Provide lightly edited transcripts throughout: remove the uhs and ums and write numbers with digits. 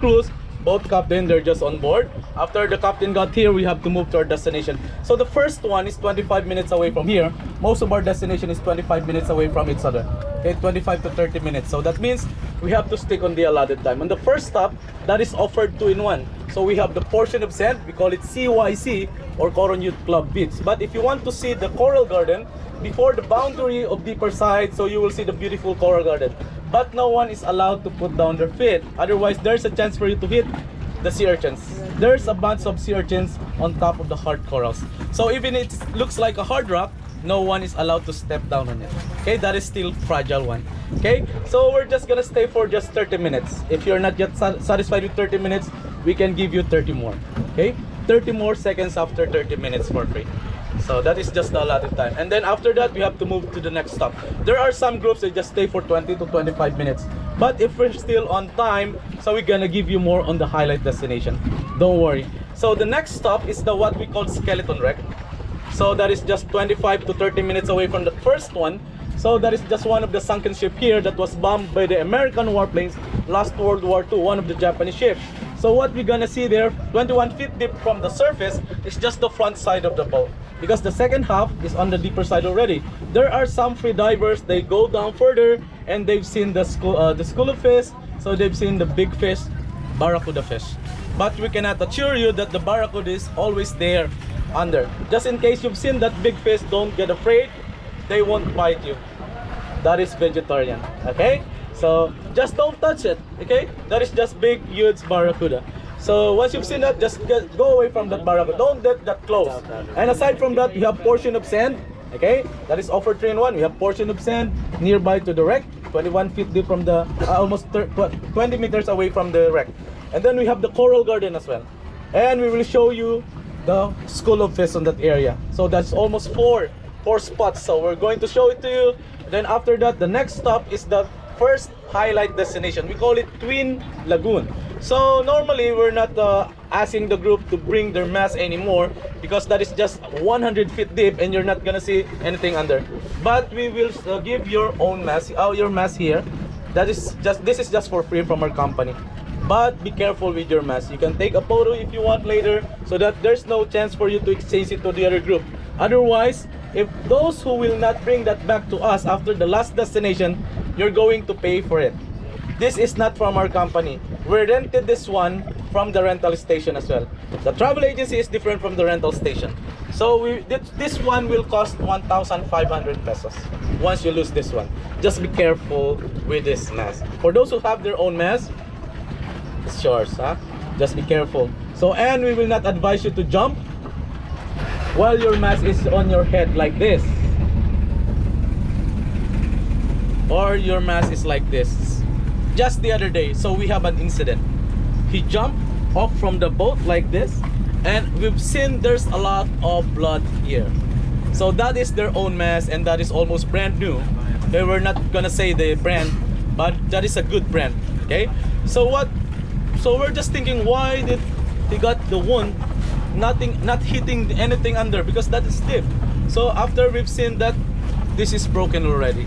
cruise, both captain, they're just on board. After the captain got here, we have to move to our destination. So the first one is 25 minutes away from here. Most of our destination is 25 minutes away from each other. Okay, 25 to 30 minutes. So that means we have to stick on the allotted time. On the first stop, that is offered 2-in-1. So we have the portion of sand, we call it CYC or Coron Youth Club Beach. But if you want to see the coral garden, before the boundary of deeper side, so you will see the beautiful coral garden. But no one is allowed to put down their feet. Otherwise, there's a chance for you to hit the sea urchins. There's a bunch of sea urchins on top of the hard corals. So even it looks like a hard rock, no one is allowed to step down on it. Okay, that is still fragile one. Okay, so we're just gonna stay for just 30 minutes. If you're not yet satisfied with 30 minutes, we can give you 30 more. Okay, 30 more seconds after 30 minutes for free. So that is just the allotted time. And then after that, we have to move to the next stop. There are some groups that just stay for 20 to 25 minutes. But if we're still on time, so we're gonna give you more on the highlight destination. Don't worry. So the next stop is the what we call skeleton wreck. So that is just 25 to 30 minutes away from the first one. So that is just one of the sunken ship here that was bombed by the American warplanes last World War II, one of the Japanese ships. So what we're gonna see there, 21 feet deep from the surface, is just the front side of the boat. Because the second half is on the deeper side already. There are some free divers, they go down further and they've seen the school of fish. So they've seen the big fish, barracuda fish. But we cannot assure you that the barracuda is always there under. Just in case you've seen that big fish, don't get afraid. They won't bite you. That is vegetarian, okay? So just don't touch it, okay? That is just big, huge barracuda. So once you've seen that, just go away from that barracuda. Don't get that close. And aside from that, we have portion of sand, okay? That is offered 3-in-1. We have portion of sand nearby to the wreck, 21 feet deep from the, almost 20 meters away from the wreck. And then we have the coral garden as well. And we will show you the school of fish on that area. So that's almost four spots. So we're going to show it to you. Then after that, the next stop is the first highlight destination. We call it Twin Lagoon. So normally we're not asking the group to bring their mask anymore because that is just 100 feet deep and you're not gonna see anything under. But we will give your own mask, your mask here. This is just for free from our company. But be careful with your mask. You can take a photo if you want later so that there's no chance for you to exchange it to the other group. Otherwise, if those who will not bring that back to us after the last destination, you're going to pay for it. This is not from our company. We rented this one from the rental station as well. The travel agency is different from the rental station. So this one will cost 1,500 pesos once you lose this one. Just be careful with this mask. For those who have their own mask, it's yours, huh? Just be careful. So, and we will not advise you to jump while your mask is on your head like this, or your mask is like this. Just the other day, so we have an incident. He jumped off from the boat like this, and we've seen there's a lot of blood here. So that is their own mask, and that is almost brand new. Okay, we're not gonna say the brand, but that is a good brand. Okay, so we're just thinking, why did he got the wound not hitting anything under, because that is stiff. So after we've seen that this is broken already,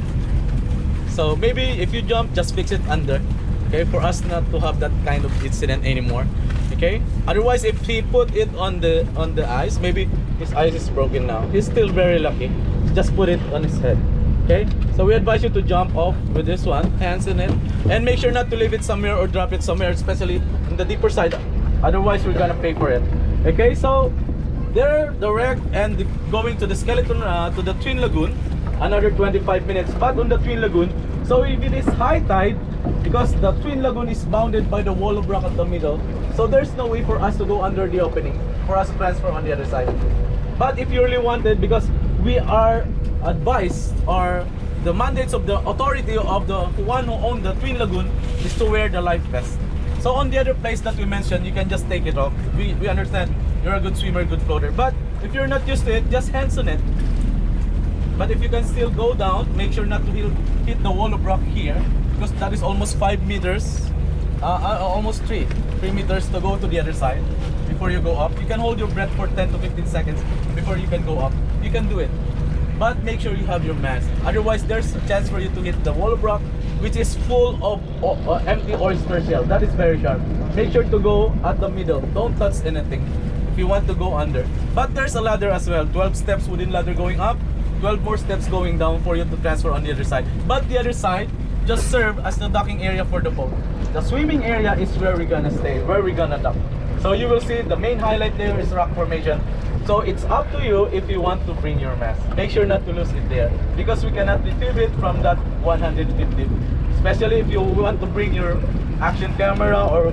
so maybe if you jump, just fix it under, okay, for us not to have that kind of incident anymore. Okay, otherwise if he put it on the ice, maybe his ice is broken now. He's still very lucky. Just put it on his head. Okay, so we advise you to jump off with this one, hands in it, and make sure not to leave it somewhere or drop it somewhere, especially in the deeper side. Otherwise we're gonna pay for it. Okay, so there the wreck and going to the skeleton, to the Twin Lagoon, another 25 minutes. But on the Twin Lagoon, so if it is high tide, because the Twin Lagoon is bounded by the wall of rock at the middle, so there's no way for us to go under the opening, for us to transfer on the other side. But if you really wanted, because we are advised, or the mandates of the authority of the one who owned the Twin Lagoon is to wear the life vest. So on the other place that we mentioned, you can just take it off. We understand you're a good swimmer, good floater. But if you're not used to it, just hands on it. But if you can still go down, make sure not to hit the wall of rock here, because that is almost 5 meters, almost 3 meters to go to the other side before you go up. You can hold your breath for 10 to 15 seconds before you can go up. You can do it. But make sure you have your mask. Otherwise, there's a chance for you to hit the wall of rock which is full of empty oyster shell. That is very sharp. Make sure to go at the middle. Don't touch anything if you want to go under. But there's a ladder as well. 12 steps within ladder going up, 12 more steps going down for you to transfer on the other side. But the other side just serve as the docking area for the boat. The swimming area is where we're gonna stay, where we're gonna dock. So you will see the main highlight there is rock formation. So it's up to you if you want to bring your mask. Make sure not to lose it there because we cannot retrieve it from that 150. Especially if you want to bring your action camera or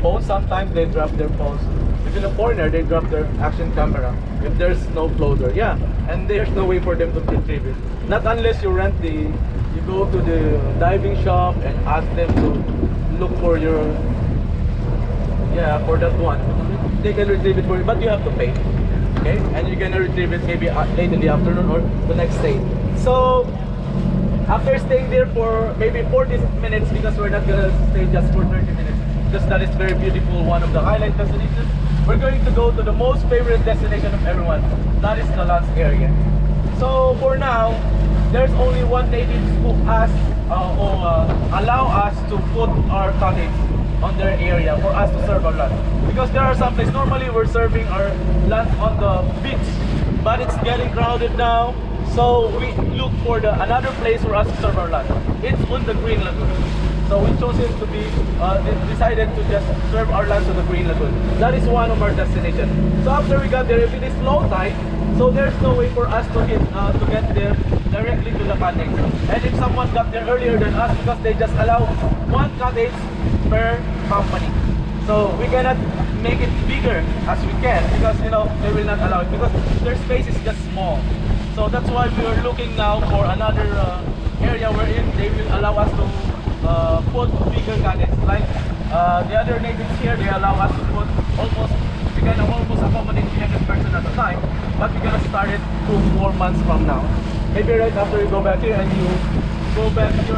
phone. Sometimes they drop their phones. If in a foreigner, they drop their action camera if there's no floater. Yeah, and there's no way for them to retrieve it. Not unless you rent the, you go to the diving shop and ask them to look for your, yeah, for that one. They can retrieve it for you, but you have to pay. Okay, and you're gonna retrieve it maybe late in the afternoon or the next day. So after staying there for maybe 40 minutes, because we're not gonna stay just for 30 minutes, because that is very beautiful, one of the highlight destinations, we're going to go to the most favorite destination of everyone. That is the lunch area. So for now, there's only one native who asked allow us to put our cottage on their area for us to serve our lunch. Because there are some places, normally we're serving our lunch on the beach, but it's getting crowded now. So we look for another place for us to serve our lunch. It's on the Green Lagoon. So we chose it to be, decided to just serve our lunch on the Green Lagoon. That is one of our destinations. So after we got there, if it is low tide, so there's no way for us to get there directly to the cottage. And if someone got there earlier than us, because they just allow one cottage per company. So we cannot make it bigger as we can, because you know they will not allow it because their space is just small. So that's why we are looking now for another area wherein they will allow us to put bigger cottage. Like the other natives here, they allow us to put almost, we can almost accommodate 300 persons at a time, but we're gonna start it 2 more months from now. Maybe right after you go back here and you go back to your